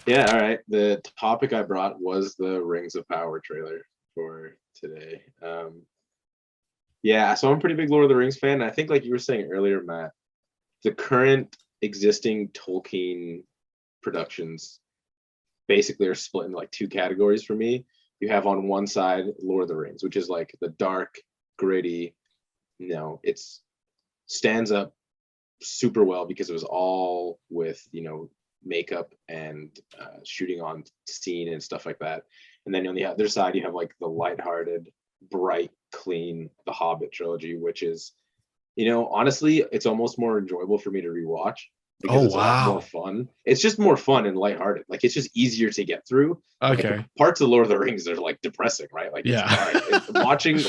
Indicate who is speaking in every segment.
Speaker 1: Yeah, all right. The topic I brought was the Rings of Power trailer for today. Yeah, so I'm a pretty big Lord of the Rings fan. I think, like you were saying earlier, Matt, the current existing Tolkien productions basically are split into like two categories for me. You have on one side Lord of the Rings, which is like the dark, gritty, it's stands up super well because it was all with makeup and shooting on scene and stuff like that. And then on the other side, you have like the lighthearted, bright, clean The Hobbit trilogy, which is, honestly, it's almost more enjoyable for me to rewatch because
Speaker 2: Oh
Speaker 1: it's a lot more
Speaker 2: wow.
Speaker 1: fun. It's just more fun and lighthearted. Like it's just easier to get through. Like
Speaker 2: Okay.
Speaker 1: parts of Lord of the Rings are like depressing, right? Like it's
Speaker 2: Yeah.
Speaker 1: dark.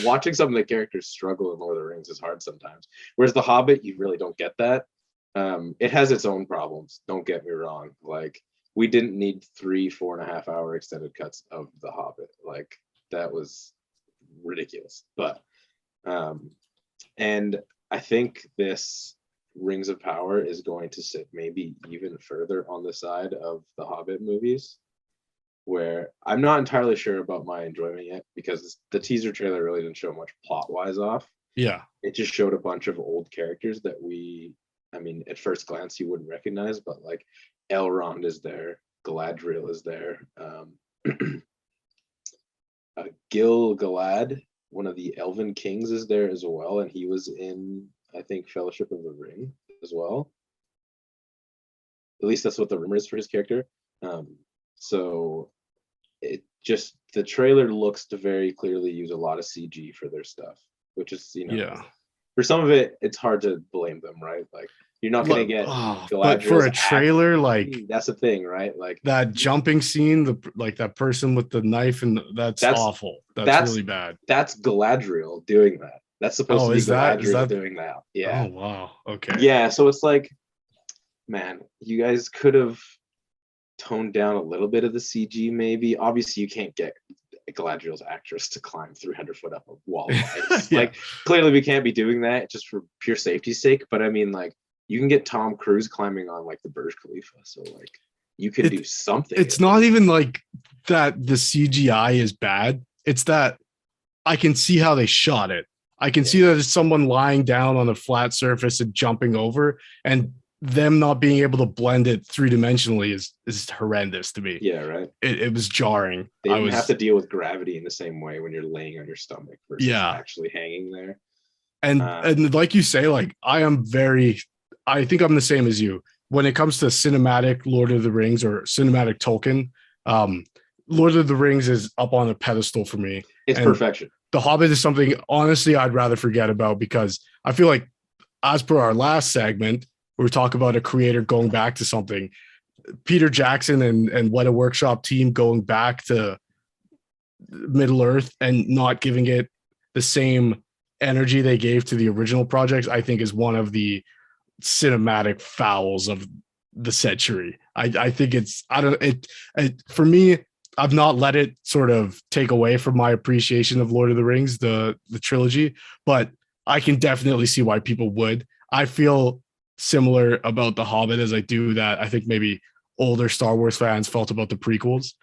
Speaker 1: Watching some of the characters struggle in Lord of the Rings is hard sometimes. Whereas The Hobbit, you really don't get that. It has its own problems. Don't get me wrong. Like we didn't need 3 4.5 hour extended cuts of The Hobbit. Like that was ridiculous. But and I think this Rings of Power is going to sit maybe even further on the side of the Hobbit movies, where I'm not entirely sure about my enjoyment yet because the teaser trailer really didn't show much plot wise off.
Speaker 2: Yeah.
Speaker 1: It just showed a bunch of old characters that I mean, at first glance you wouldn't recognize, but like Elrond is there, Galadriel is there, Gil Galad, one of the Elven kings, is there as well, and he was in, I think, Fellowship of the Ring as well. At least that's what the rumor is for his character. So it just the trailer looks to very clearly use a lot of CG for their stuff, which is
Speaker 2: Yeah.
Speaker 1: for some of it, it's hard to blame them, right? Like you're not gonna get
Speaker 2: But for
Speaker 1: Galadriel's
Speaker 2: a
Speaker 1: acting.
Speaker 2: trailer, like
Speaker 1: That's the thing, right? Like
Speaker 2: that jumping scene, that person with the knife, and that's
Speaker 1: that's
Speaker 2: awful. That's
Speaker 1: that's
Speaker 2: really bad.
Speaker 1: that's Galadriel doing that. That's supposed
Speaker 2: Oh,
Speaker 1: to be
Speaker 2: is
Speaker 1: Galadriel
Speaker 2: that?
Speaker 1: doing that.
Speaker 2: Oh
Speaker 1: Yeah.
Speaker 2: wow. Okay.
Speaker 1: Yeah. So it's like, man, you guys could have toned down a little bit of the CG, maybe. Obviously, you can't get Galadriel's actress to climb 300 foot up a wall of ice.
Speaker 2: Yeah.
Speaker 1: Like, clearly, we can't be doing that just for pure safety's sake. But I mean, like, you can get Tom Cruise climbing on like the Burj Khalifa. So, like, you can
Speaker 2: It
Speaker 1: do something
Speaker 2: it's
Speaker 1: at
Speaker 2: not
Speaker 1: least.
Speaker 2: even like that the CGI is bad. It's that I can see how they shot it. I can see
Speaker 1: Yeah.
Speaker 2: that it's someone lying down on a flat surface and jumping over, and them not being able to blend it three dimensionally is horrendous to me.
Speaker 1: Yeah, right.
Speaker 2: It was jarring.
Speaker 1: They
Speaker 2: I
Speaker 1: didn't have to
Speaker 2: was
Speaker 1: deal with gravity in the same way when you're laying on your stomach versus
Speaker 2: yeah,
Speaker 1: actually hanging there.
Speaker 2: and like you say, like I think I'm the same as you when it comes to cinematic Lord of the Rings or cinematic Tolkien. Um, Lord of the Rings is up on a pedestal for me,
Speaker 1: it's
Speaker 2: and
Speaker 1: perfection.
Speaker 2: The Hobbit is something honestly I'd rather forget about because I feel like, as per our last segment, where we talk about a creator going back to something, Peter Jackson and What a Workshop team going back to Middle Earth and not giving it the same energy they gave to the original projects, I think is one of the cinematic fouls of the century. I think it's I don't it for me. I've not let it sort of take away from my appreciation of Lord of the Rings, the trilogy, but I can definitely see why people would. I feel similar about The Hobbit as I do that I think maybe older Star Wars fans felt about the prequels.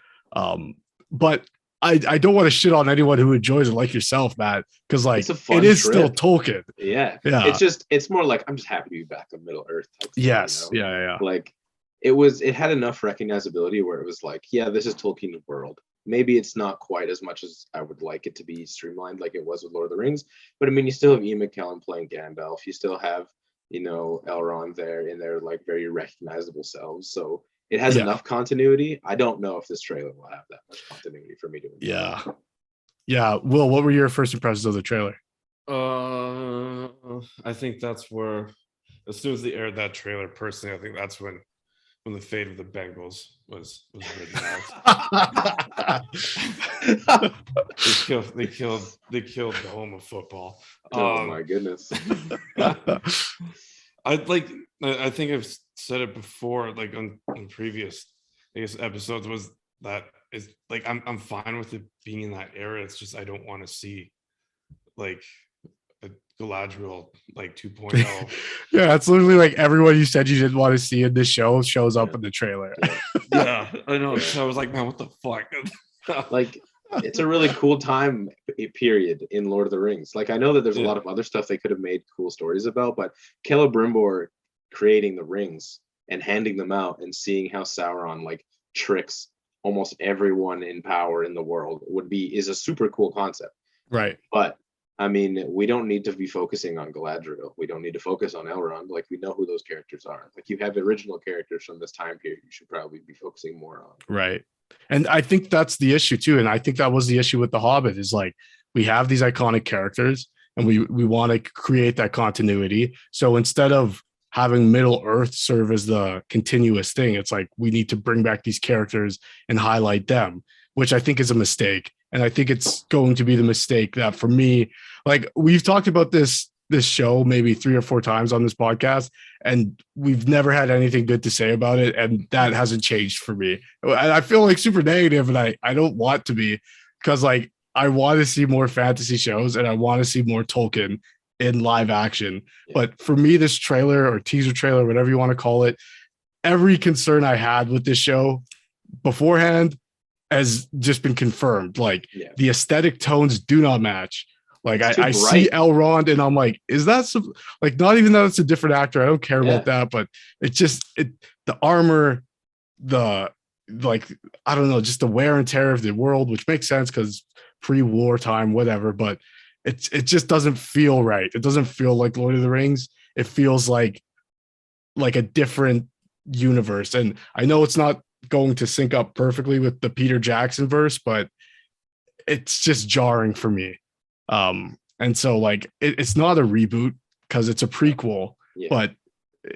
Speaker 2: But I don't want to shit on anyone who enjoys it like yourself, Matt, because
Speaker 1: It's
Speaker 2: like
Speaker 1: a
Speaker 2: it
Speaker 1: fun
Speaker 2: is still
Speaker 1: trip.
Speaker 2: Tolkien.
Speaker 1: Yeah.
Speaker 2: Yeah.
Speaker 1: It's more like I'm just happy to be back on Middle Earth type thing,
Speaker 2: Yes. Yeah. Yeah.
Speaker 1: Like it had enough recognizability where it was like, yeah, this is Tolkien's world. Maybe it's not quite as much as I would like it to be streamlined like it was with Lord of the Rings, but I mean, you still have Ian McKellen playing Gandalf. You still have, Elrond there in their like very recognizable selves. So it has
Speaker 2: Yeah.
Speaker 1: enough continuity. I don't know if this trailer will have that much continuity for me to enjoy it.
Speaker 2: Yeah. Yeah. Will, what were your first impressions of the trailer?
Speaker 3: I think that's where, as soon as they aired that trailer, personally, I think that's when the fate of the Bengals was written out. They killed the home of football.
Speaker 1: Oh my goodness.
Speaker 3: I think I've said it before, like on previous, I guess, episodes, was that is like I'm fine with it being in that era. It's just I don't want to see like Galadriel like 2.0.
Speaker 2: Yeah, it's literally like everyone you said you didn't want to see in this show shows up
Speaker 1: Yeah.
Speaker 2: in the trailer.
Speaker 1: Yeah.
Speaker 3: Yeah, I know.
Speaker 1: Yeah.
Speaker 3: So I was like, man, what the fuck?
Speaker 1: Like it's a really cool time period in Lord of the Rings. Like I know that there's a
Speaker 3: Yeah.
Speaker 1: lot of other stuff they could have made cool stories about, but Celebrimbor creating the rings and handing them out and seeing how Sauron like tricks almost everyone in power in the world is a super cool concept.
Speaker 2: Right.
Speaker 1: But I mean, we don't need to be focusing on Galadriel. We don't need to focus on Elrond. Like we know who those characters are. Like you have original characters from this time period. You should probably be focusing more on.
Speaker 2: Right. And I think that's the issue too. And I think that was the issue with The Hobbit is like we have these iconic characters and we want to create that continuity. So instead of having Middle Earth serve as the continuous thing, it's like we need to bring back these characters and highlight them, which I think is a mistake. And I think it's going to be the mistake that for me, like we've talked about this show maybe 3 or 4 times on this podcast, and we've never had anything good to say about it. And that hasn't changed for me. I feel like super negative, and I don't want to be, because like I want to see more fantasy shows and I want to see more Tolkien in live action.
Speaker 1: Yeah.
Speaker 2: But for me, this trailer or teaser trailer, whatever you want to call it, every concern I had with this show beforehand has just been confirmed. Like
Speaker 1: Yeah.
Speaker 2: the aesthetic tones do not match. Like
Speaker 1: It's too
Speaker 2: I see
Speaker 1: bright.
Speaker 2: Elrond and I'm like, is that some, like, not even though it's a different actor, I don't care
Speaker 1: Yeah.
Speaker 2: about that, but it's just the armor, the like, I don't know, just the wear and tear of the world, which makes sense because pre-war time, whatever, but it just doesn't feel right. It doesn't feel like Lord of the Rings. It feels like a different universe. And I know it's not going to sync up perfectly with the Peter Jackson verse, but it's just jarring for me. And so like it's not a reboot because it's a prequel,
Speaker 1: Yeah.
Speaker 2: but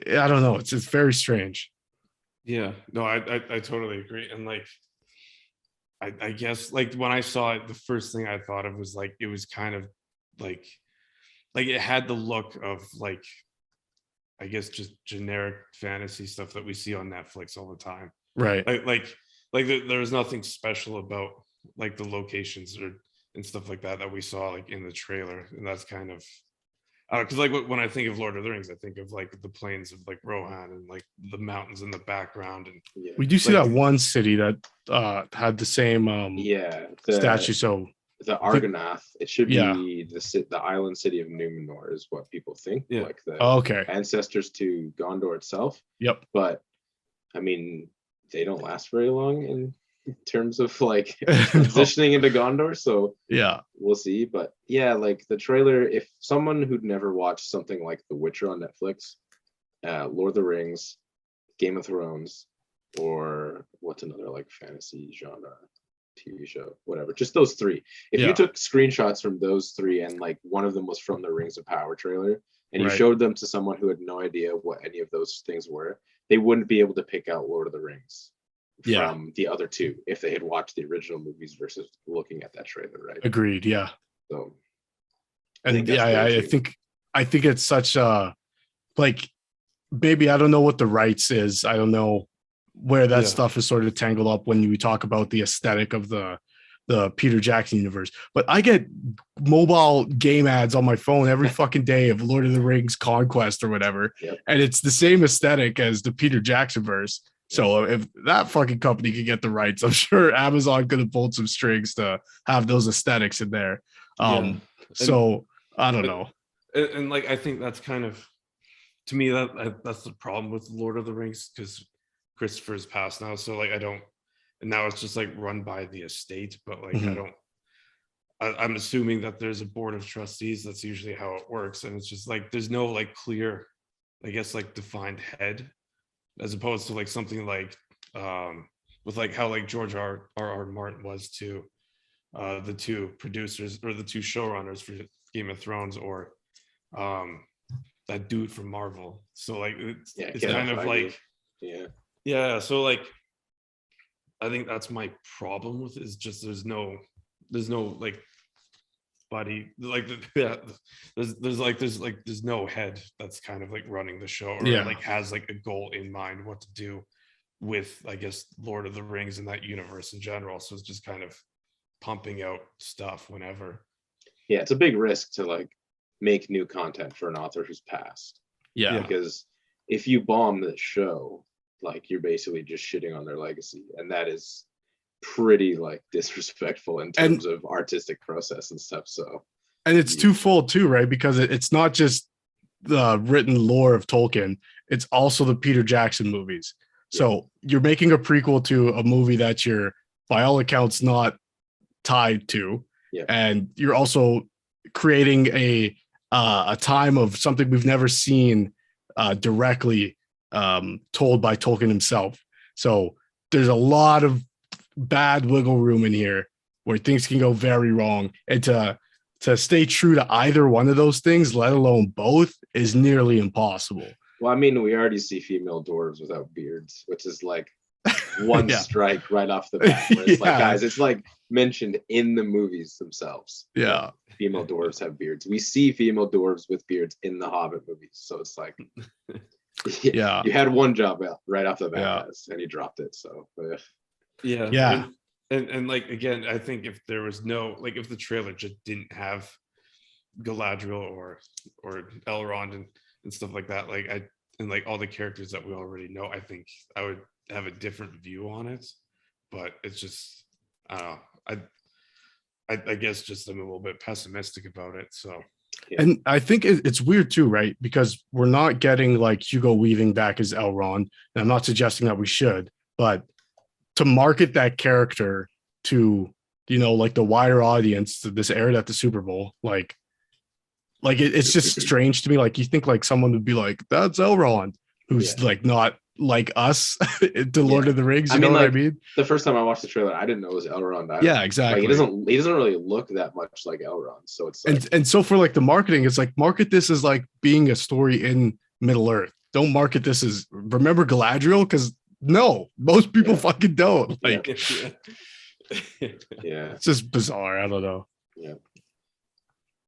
Speaker 2: I don't know. It's very strange.
Speaker 3: Yeah, no, I totally agree. And like, I guess like when I saw it, the first thing I thought of was like, it was kind of like it had the look of like, I guess just generic fantasy stuff that we see on Netflix all the time.
Speaker 2: Right.
Speaker 3: Like there's nothing special about like the locations and stuff like that we saw like in the trailer. And that's kind of, because like when I think of Lord of the Rings, I think of like the plains of like Rohan and like the mountains in the background. And
Speaker 1: Yeah.
Speaker 2: We do see
Speaker 3: Like-
Speaker 2: that one city that had the same
Speaker 1: Yeah.
Speaker 2: statue. So
Speaker 1: The Argonath. It should be
Speaker 2: Yeah.
Speaker 1: the island city of Numenor is what people think.
Speaker 3: Yeah.
Speaker 1: Like the
Speaker 2: okay.
Speaker 1: ancestors to Gondor itself.
Speaker 2: Yep.
Speaker 1: But I mean, they don't last very long in terms of like transitioning into Gondor. So
Speaker 2: Yeah.
Speaker 1: we'll see. But yeah, like the trailer, if someone who'd never watched something like The Witcher on Netflix, Lord of the Rings, Game of Thrones, or what's another like fantasy genre TV show, whatever, just those 3. If
Speaker 2: Yeah.
Speaker 1: you took screenshots from those 3 and like one of them was from the Rings of Power trailer and you
Speaker 2: Right.
Speaker 1: showed them to someone who had no idea what any of those things were, they wouldn't be able to pick out Lord of the Rings
Speaker 2: Yeah.
Speaker 1: from the other 2 if they had watched the original movies versus looking at that trailer, right?
Speaker 2: Agreed. Yeah.
Speaker 1: So
Speaker 2: And
Speaker 1: think that's
Speaker 2: yeah,
Speaker 1: fair
Speaker 2: I
Speaker 1: too.
Speaker 2: think it's such a like maybe I don't know what the rights is. I don't know where that
Speaker 3: Yeah.
Speaker 2: stuff is sort of tangled up when we talk about the aesthetic of the Peter Jackson universe. But I get mobile game ads on my phone every fucking day of Lord of the Rings Conquest or whatever.
Speaker 1: Yep.
Speaker 2: And it's the same aesthetic as the Peter Jackson verse. So if that fucking company could get the rights, I'm sure Amazon could have pulled some strings to have those aesthetics in there.
Speaker 3: Yeah.
Speaker 2: So I don't
Speaker 3: and-
Speaker 2: know.
Speaker 3: and like I think that's kind of, to me, that's the problem with Lord of the Rings, because Christopher's passed now, so like I don't, and now it's just like run by the estate, but like
Speaker 2: Mhm.
Speaker 3: I'm assuming that there's a board of trustees. That's usually how it works, and it's just like there's no like clear, I guess, like defined head, as opposed to like something like with like how like George R. Martin was to the 2 producers or the 2 showrunners for Game of Thrones, or that dude from Marvel. So like it's
Speaker 1: Kevin
Speaker 3: kind of
Speaker 1: Feige.
Speaker 3: like,
Speaker 1: yeah,
Speaker 3: so like I think that's my problem with it, is just there's no like buddy, like there's no head that's kind of like running the show, or
Speaker 2: Yeah.
Speaker 3: like has like a goal in mind what to do with, I guess, Lord of the Rings and that universe in general. So it's just kind of pumping out stuff whenever.
Speaker 1: yeah, it's a big risk to like make new content for an author who's passed.
Speaker 2: Yeah.
Speaker 3: Yeah.
Speaker 1: Because if you bomb the show, like you're basically just shitting on their legacy, and that is pretty like disrespectful in terms of artistic process and stuff. So
Speaker 2: And it's twofold too, right? Because it's not just the written lore of Tolkien, it's also the Peter Jackson movies. So you're making a prequel to a movie that you're, by all accounts, not tied to.
Speaker 1: Yeah.
Speaker 2: And you're also creating a time of something we've never seen directly told by Tolkien himself. So there's a lot of bad wiggle room in here where things can go very wrong. And to stay true to either one of those things, let alone both, is nearly impossible.
Speaker 1: well, I mean, we already see female dwarves without beards, which is like one
Speaker 2: Yeah.
Speaker 1: strike right off the bat. Where it's like,
Speaker 2: Yeah.
Speaker 1: guys, it's like mentioned in the movies themselves.
Speaker 2: Yeah.
Speaker 1: Female dwarves have beards. We see female dwarves with beards in the Hobbit movies. So it's like,
Speaker 2: Yeah.
Speaker 1: you had one job out right off the bat,
Speaker 2: Yeah.
Speaker 1: guys, and you dropped it. So
Speaker 3: Yeah.
Speaker 2: Yeah.
Speaker 3: And like again, I think if there was no like if the trailer just didn't have Galadriel or Elrond and stuff like that, like and like all the characters that we already know, I think I would have a different view on it. But it's just I don't know. I guess just I'm a little bit pessimistic about it. So
Speaker 2: And I think it's weird too, right? Because we're not getting like Hugo Weaving back as Elrond. And I'm not suggesting that we should, but to market that character to, you know, like the wider audience, this aired at the Super Bowl, like it's just strange to me. Like you think like someone would be like, that's Elrond, who's like not like us to Lord of the Rings. You
Speaker 1: I mean,
Speaker 2: know what I
Speaker 1: like,
Speaker 2: mean?
Speaker 1: the first time I watched the trailer, I didn't know it was Elrond either.
Speaker 2: Yeah,
Speaker 1: Like
Speaker 2: exactly.
Speaker 1: he doesn't really look that much like Elrond. So it's like,
Speaker 2: And so for like the marketing, it's like market this as like being a story in Middle Earth. Don't market this as remember Galadriel, because no, most people
Speaker 1: Yeah.
Speaker 2: fucking don't.
Speaker 1: Yeah.
Speaker 2: Like
Speaker 1: yeah.
Speaker 2: it's just bizarre. I don't know.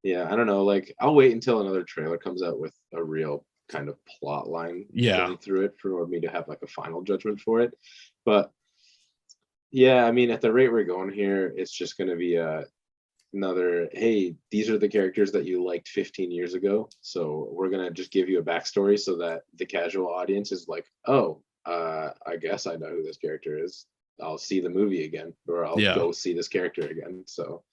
Speaker 1: Yeah, I don't know. Like, I'll wait until another trailer comes out with a real kind of plot line
Speaker 2: Yeah.
Speaker 1: going through it for me to have like a final judgment for it. But yeah, I mean, at the rate we're going here, it's just going to be another, hey, these are the characters that you liked 15 years ago. So we're going to just give you a backstory so that the casual audience is like, oh, I guess I know who this character is. I'll see the movie again, or I'll
Speaker 2: Yeah.
Speaker 1: go see this character again. So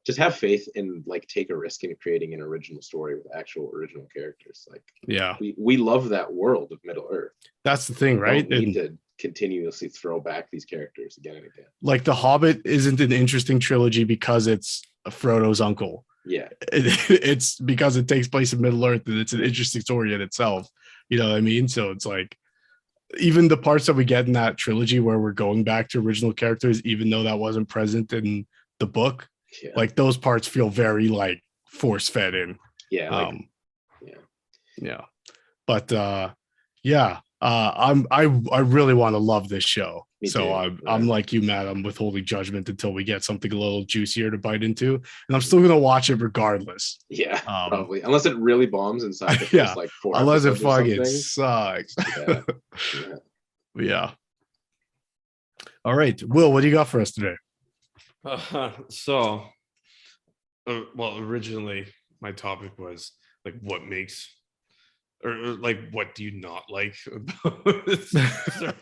Speaker 1: just have faith and like take a risk in creating an original story with actual original characters. Like
Speaker 2: Yeah.
Speaker 1: we love that world of Middle Earth.
Speaker 2: That's the thing, right?
Speaker 1: Don't need
Speaker 2: And
Speaker 1: to continuously throw back these characters again and again.
Speaker 2: like The Hobbit isn't an interesting trilogy because it's Frodo's uncle.
Speaker 1: Yeah,
Speaker 2: It's because it takes place in Middle Earth and it's an interesting story in itself. You know what I mean? So it's like even the parts that we get in that trilogy where we're going back to original characters, even though that wasn't present in the book,
Speaker 1: yeah,
Speaker 2: like those parts feel very like force fed in.
Speaker 1: yeah. Like,
Speaker 2: Yeah. But I really want to love this show.
Speaker 1: Me
Speaker 2: So
Speaker 1: too,
Speaker 2: I'm
Speaker 1: yeah.
Speaker 2: like you, Matt. I'm withholding judgment until we get something a little juicier to bite into, and I'm still gonna watch it regardless.
Speaker 1: yeah,
Speaker 2: Um,
Speaker 1: probably unless it really bombs inside the first
Speaker 2: yeah,
Speaker 1: like 4
Speaker 2: Unless it
Speaker 1: episodes or
Speaker 2: fucking
Speaker 1: something.
Speaker 2: sucks.
Speaker 1: Yeah, yeah.
Speaker 2: Yeah. All right, Will, what do you got for us today?
Speaker 3: So well, originally my topic was like what makes or like what do you not like about certain